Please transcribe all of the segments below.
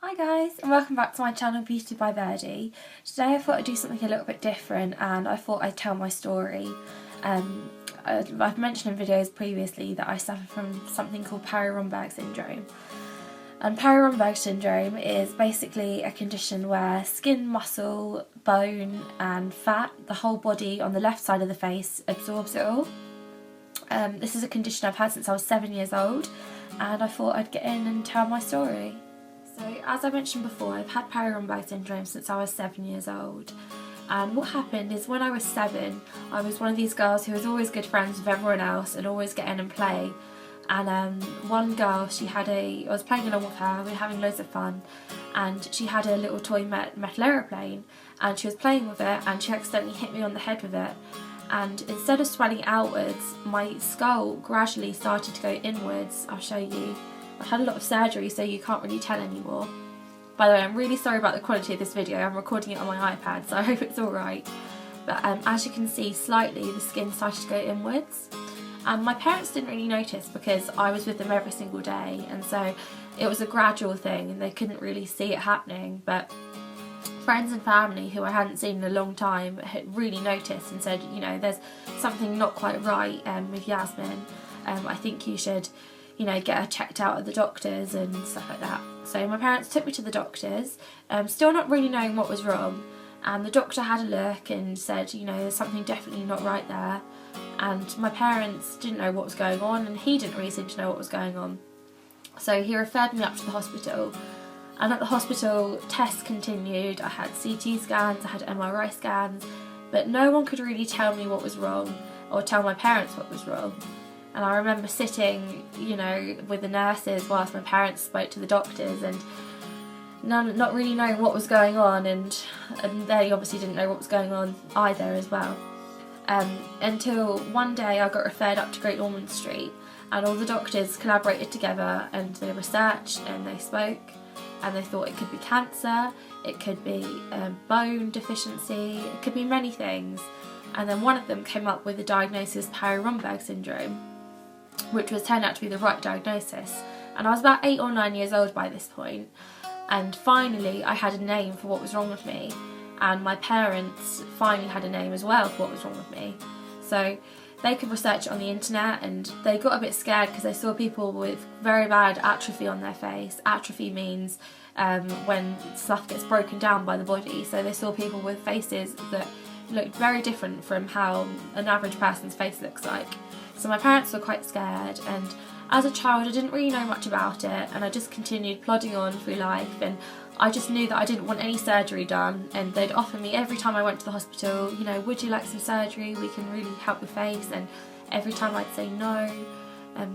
Hi guys, and welcome back to my channel Beauty by Verdi. Today I thought I'd do something a little bit different and I thought I'd tell my story. I've mentioned in videos previously that I suffer from something called Parry Romberg syndrome. And Parry Romberg syndrome is basically a condition where skin, muscle, bone and fat, the whole body on the left side of the face, absorbs it all. This is a condition I've had since I was 7 years old, and I thought I'd get in and tell my story. So, as I mentioned before, I've had Parry Romberg syndrome since I was 7 years old. And what happened is when I was 7, I was one of these girls who was always good friends with everyone else and always get in and play. And one girl, I was playing along with her, we were having loads of fun, and she had a little toy metal aeroplane, and she was playing with it, and she accidentally hit me on the head with it. And instead of swelling outwards, my skull gradually started to go inwards. I'll show you. I've had a lot of surgery, so you can't really tell anymore. By the way, I'm really sorry about the quality of this video. I'm recording it on my iPad, so I hope it's alright. But as you can see, slightly the skin started to go inwards. And my parents didn't really notice because I was with them every single day, and so it was a gradual thing and they couldn't really see it happening. But friends and family who I hadn't seen in a long time had really noticed and said, you know, there's something not quite right with Yasmin. I think you should, you know, get her checked out at the doctors and stuff like that. So my parents took me to the doctors, still not really knowing what was wrong, and the doctor had a look and said, you know, there's something definitely not right there. And my parents didn't know what was going on, and he didn't really seem to know what was going on. So he referred me up to the hospital, and at the hospital tests continued. I had CT scans, I had MRI scans, but no one could really tell me what was wrong or tell my parents what was wrong. And I remember sitting, you know, with the nurses whilst my parents spoke to the doctors, and not really knowing what was going on, and they obviously didn't know what was going on either as well. Until one day I got referred up to Great Ormond Street, and all the doctors collaborated together and they researched and they spoke, and they thought it could be cancer, it could be bone deficiency, it could be many things. And then one of them came up with the diagnosis Parry Romberg syndrome, which was turned out to be the right diagnosis. And I was about 8 or 9 years old by this point, and finally I had a name for what was wrong with me, and my parents finally had a name as well for what was wrong with me. So they could research it on the internet, and they got a bit scared because they saw people with very bad atrophy on their face. Atrophy means when stuff gets broken down by the body, so they saw people with faces that looked very different from how an average person's face looks like. So my parents were quite scared, and as a child I didn't really know much about it, and I just continued plodding on through life, and I just knew that I didn't want any surgery done, and they'd offer me every time I went to the hospital, you know, would you like some surgery, we can really help your face, and every time I'd say no,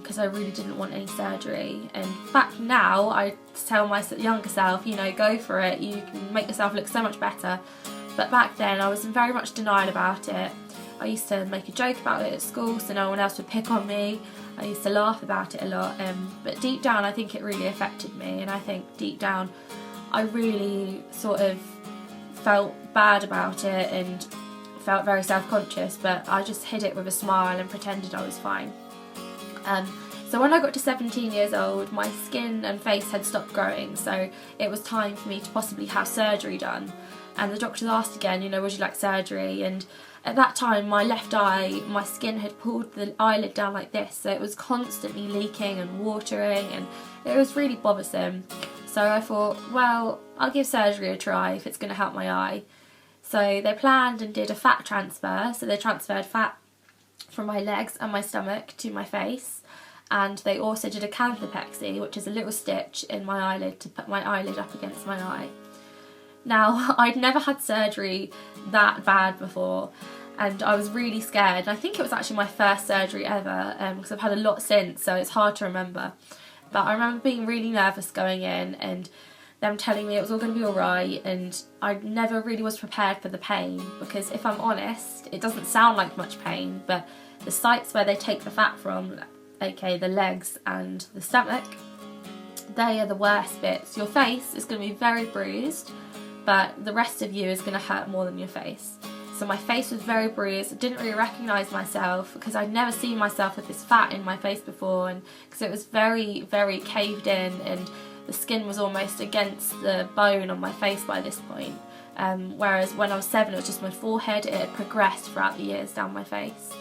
because I really didn't want any surgery. And back now I tell my younger self, you know, go for it, you can make yourself look so much better. But back then I was in very much denial about it. I used to make a joke about it at school so no one else would pick on me. I used to laugh about it a lot, but deep down I think it really affected me, and I think deep down I really sort of felt bad about it and felt very self-conscious, but I just hid it with a smile and pretended I was fine. So when I got to 17 years old, my skin and face had stopped growing, so it was time for me to possibly have surgery done. And the doctors asked again, you know, would you like surgery? And at that time, my left eye, my skin had pulled the eyelid down like this, so it was constantly leaking and watering, and it was really bothersome. So I thought, well, I'll give surgery a try if it's going to help my eye. So they planned and did a fat transfer, so they transferred fat from my legs and my stomach to my face, and they also did a canthopexy, which is a little stitch in my eyelid to put my eyelid up against my eye. Now, I'd never had surgery that bad before, and I was really scared. And I think it was actually my first surgery ever, because I've had a lot since, so it's hard to remember. But I remember being really nervous going in, and them telling me it was all going to be alright, and I never really was prepared for the pain, because if I'm honest, it doesn't sound like much pain, but the sites where they take the fat from, aka the legs and the stomach, they are the worst bits. Your face is going to be very bruised, but the rest of you is going to hurt more than your face. So my face was very bruised. I didn't really recognise myself because I'd never seen myself with this fat in my face before, and because it was very, very caved in and the skin was almost against the bone on my face by this point. Whereas when I was 7 it was just my forehead. It had progressed throughout the years down my face.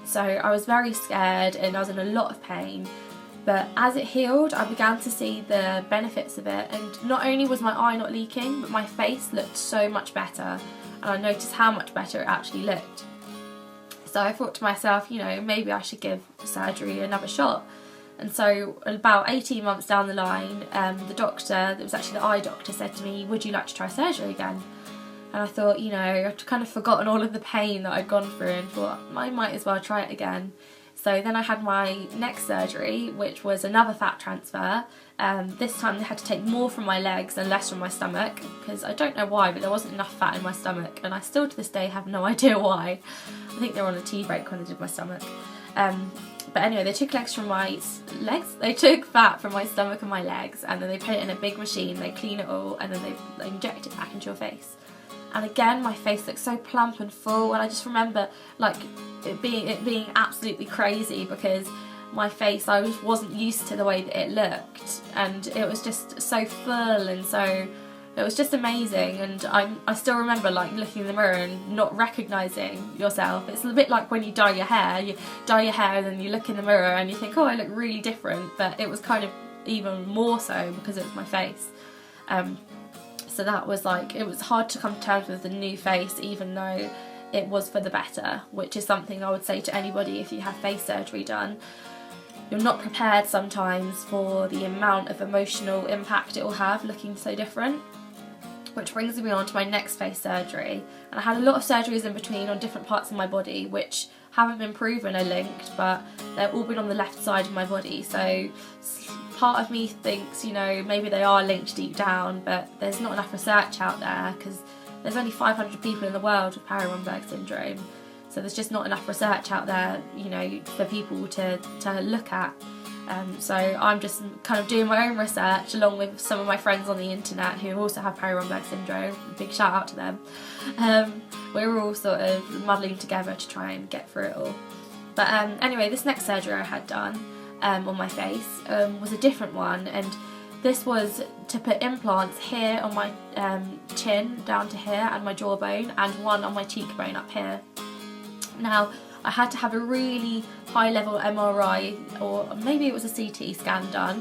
So I was very scared and I was in a lot of pain. But as it healed, I began to see the benefits of it, and not only was my eye not leaking, but my face looked so much better, and I noticed how much better it actually looked. So I thought to myself, you know, maybe I should give surgery another shot. And so about 18 months down the line, the doctor, that was actually the eye doctor, said to me, would you like to try surgery again? And I thought, you know, I'd kind of forgotten all of the pain that I'd gone through and thought I might as well try it again. So then I had my next surgery, which was another fat transfer. This time they had to take more from my legs and less from my stomach, because I don't know why, but there wasn't enough fat in my stomach, and I still to this day have no idea why. I think they were on a tea break when they did my stomach. But anyway, they took legs from my legs. They took fat from my stomach and my legs, and then they put it in a big machine. They clean it all, and then they inject it back into your face. And again, my face looked so plump and full, and I just remember like it being absolutely crazy, because my face, I just wasn't used to the way that it looked, and it was just so full, and so it was just amazing. And I still remember like looking in the mirror and not recognising yourself. It's a bit like when you dye your hair and then you look in the mirror and you think, oh, I look really different, but it was kind of even more so because it was my face. So that was like, it was hard to come to terms with the new face, even though it was for the better, which is something I would say to anybody if you have face surgery done. You're not prepared sometimes for the amount of emotional impact it will have looking so different. Which brings me on to my next face surgery. And I had a lot of surgeries in between on different parts of my body, which haven't been proven are linked, but they've all been on the left side of my body. So part of me thinks, you know, maybe they are linked deep down, but there's not enough research out there, because there's only 500 people in the world with Parry Romberg syndrome. So there's just not enough research out there, you know, for people to look at. So I'm just kind of doing my own research along with some of my friends on the internet who also have Parry Romberg syndrome. Big shout out to them. We're all sort of muddling together to try and get through it all. But anyway, this next surgery I had done on my face was a different one, and this was to put implants here on my chin down to here and my jawbone, and one on my cheekbone up here. Now, I had to have a really high level MRI, or maybe it was a CT scan done,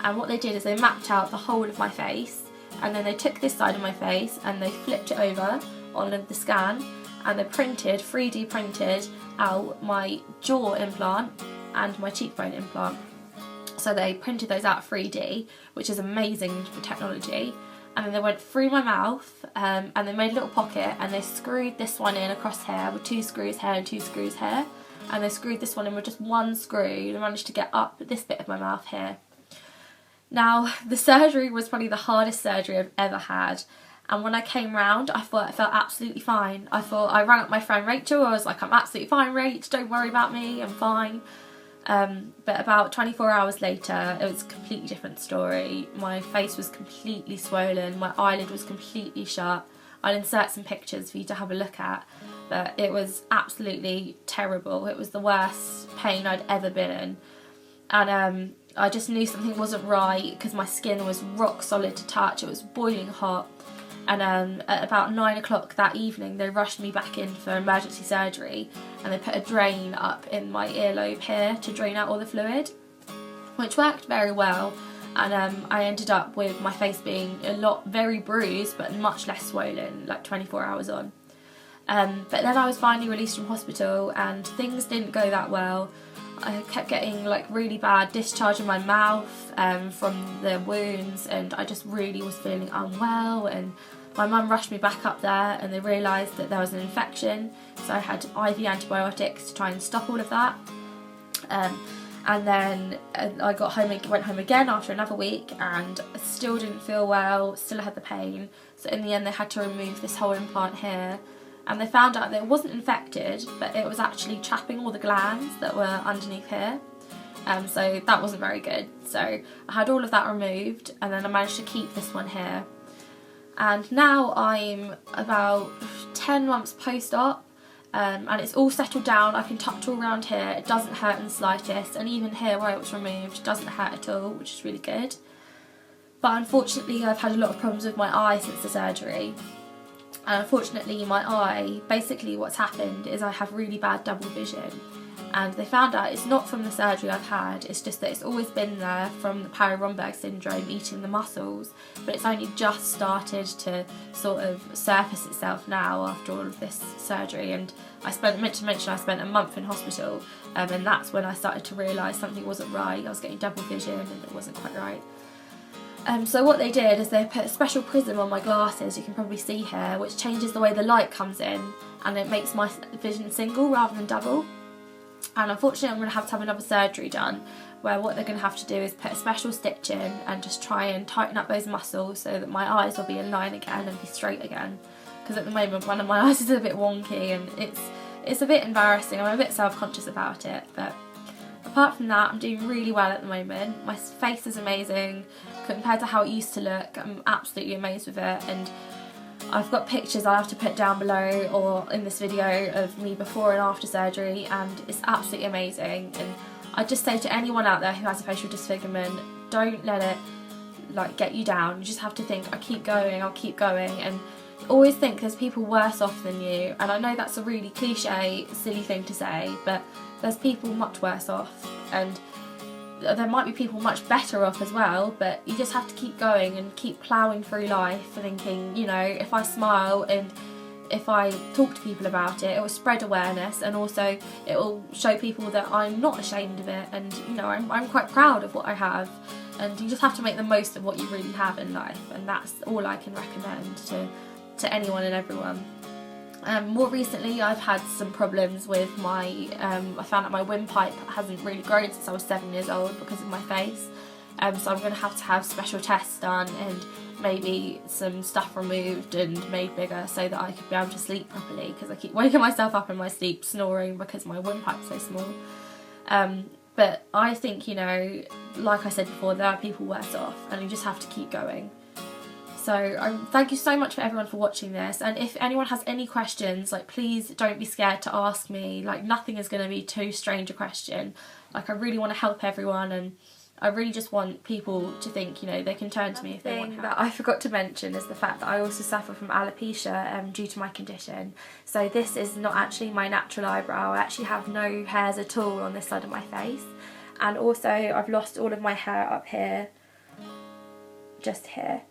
and what they did is they mapped out the whole of my face, and then they took this side of my face and they flipped it over on the scan, and they 3D printed out my jaw implant and my cheekbone implant. So they printed those out 3D, which is amazing for technology. And then they went through my mouth, and they made a little pocket, and they screwed this one in across here with 2 screws here and 2 screws here, and they screwed this one in with just 1 screw and managed to get up this bit of my mouth here. Now, the surgery was probably the hardest surgery I've ever had, and when I came round, I thought I felt absolutely fine. I rang up my friend Rachel. I was like, I'm absolutely fine, Rach, don't worry about me, I'm fine. But about 24 hours later, it was a completely different story. My face was completely swollen, my eyelid was completely shut. I'll insert some pictures for you to have a look at, but it was absolutely terrible. It was the worst pain I'd ever been in. And I just knew something wasn't right, because my skin was rock solid to touch, it was boiling hot. And at about 9 o'clock that evening, they rushed me back in for emergency surgery, and they put a drain up in my earlobe here to drain out all the fluid, which worked very well. And I ended up with my face being very bruised, but much less swollen, like 24 hours on. But then I was finally released from hospital, and things didn't go that well. I kept getting like really bad discharge in my mouth from the wounds, and I just really was feeling unwell, and my mum rushed me back up there, and they realised that there was an infection, so I had IV antibiotics to try and stop all of that. And then I went home again after another week, and I still didn't feel well, still had the pain, so in the end they had to remove this whole implant here. And they found out that it wasn't infected, but it was actually trapping all the glands that were underneath here. So that wasn't very good. So I had all of that removed, and then I managed to keep this one here. And now I'm about 10 months post-op, and it's all settled down. I can touch all around here, it doesn't hurt in the slightest, and even here where it was removed, it doesn't hurt at all, which is really good. But unfortunately I've had a lot of problems with my eye since the surgery. And unfortunately my eye, basically what's happened is I have really bad double vision. And they found out it's not from the surgery I've had, it's just that it's always been there from the Parry Romberg syndrome eating the muscles, but it's only just started to sort of surface itself now after all of this surgery. And I spent a month in hospital, and that's when I started to realise something wasn't right. I was getting double vision and it wasn't quite right. So what they did is they put a special prism on my glasses, you can probably see here, which changes the way the light comes in, and it makes my vision single rather than double. And unfortunately I'm going to have another surgery done, where what they're going to have to do is put a special stitch in and just try and tighten up those muscles so that my eyes will be in line again and be straight again. Because at the moment one of my eyes is a bit wonky and it's a bit embarrassing. I'm a bit self-conscious about it, but apart from that I'm doing really well at the moment. My face is amazing compared to how it used to look. I'm absolutely amazed with it, and I've got pictures I'll have to put down below or in this video of me before and after surgery, and it's absolutely amazing. And I just say to anyone out there who has a facial disfigurement, don't let it get you down. You just have to think, I'll keep going, and always think there's people worse off than you. And I know that's a really cliche, silly thing to say, but there's people much worse off, and there might be people much better off as well, but you just have to keep going and keep ploughing through life, thinking, you know, if I smile and if I talk to people about it, it will spread awareness, and also it will show people that I'm not ashamed of it, and you know, I'm quite proud of what I have. And you just have to make the most of what you really have in life, and that's all I can recommend to anyone and everyone. More recently I've had some problems with my, I found out my windpipe hasn't really grown since I was 7 years old because of my face, so I'm going to have special tests done and maybe some stuff removed and made bigger so that I could be able to sleep properly, because I keep waking myself up in my sleep snoring because my windpipe's so small. But I think, you know, like I said before, there are people worse off, and you just have to keep going. So thank you so much for everyone for watching this, and if anyone has any questions, please don't be scared to ask me. Nothing is going to be too strange a question. I really want to help everyone, and I really just want people to think, you know, they can turn to me if they want help. That I forgot to mention is the fact that I also suffer from alopecia due to my condition. So this is not actually my natural eyebrow. I actually have no hairs at all on this side of my face, and also I've lost all of my hair up here, just here.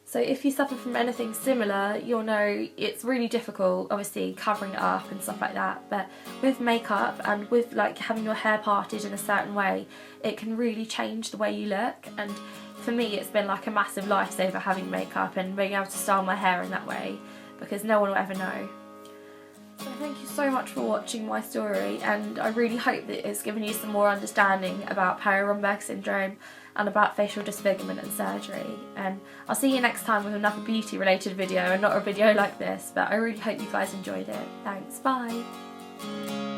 So if you suffer from anything similar, you'll know it's really difficult, obviously, covering it up and stuff like that, but with makeup and with having your hair parted in a certain way, it can really change the way you look. And for me it's been a massive lifesaver having makeup and being able to style my hair in that way, because no one will ever know. So thank you so much for watching my story, and I really hope that it's given you some more understanding about Parry Romberg syndrome and about facial disfigurement and surgery. And I'll see you next time with another beauty related video, and not a video like this, but I really hope you guys enjoyed it. Thanks, bye!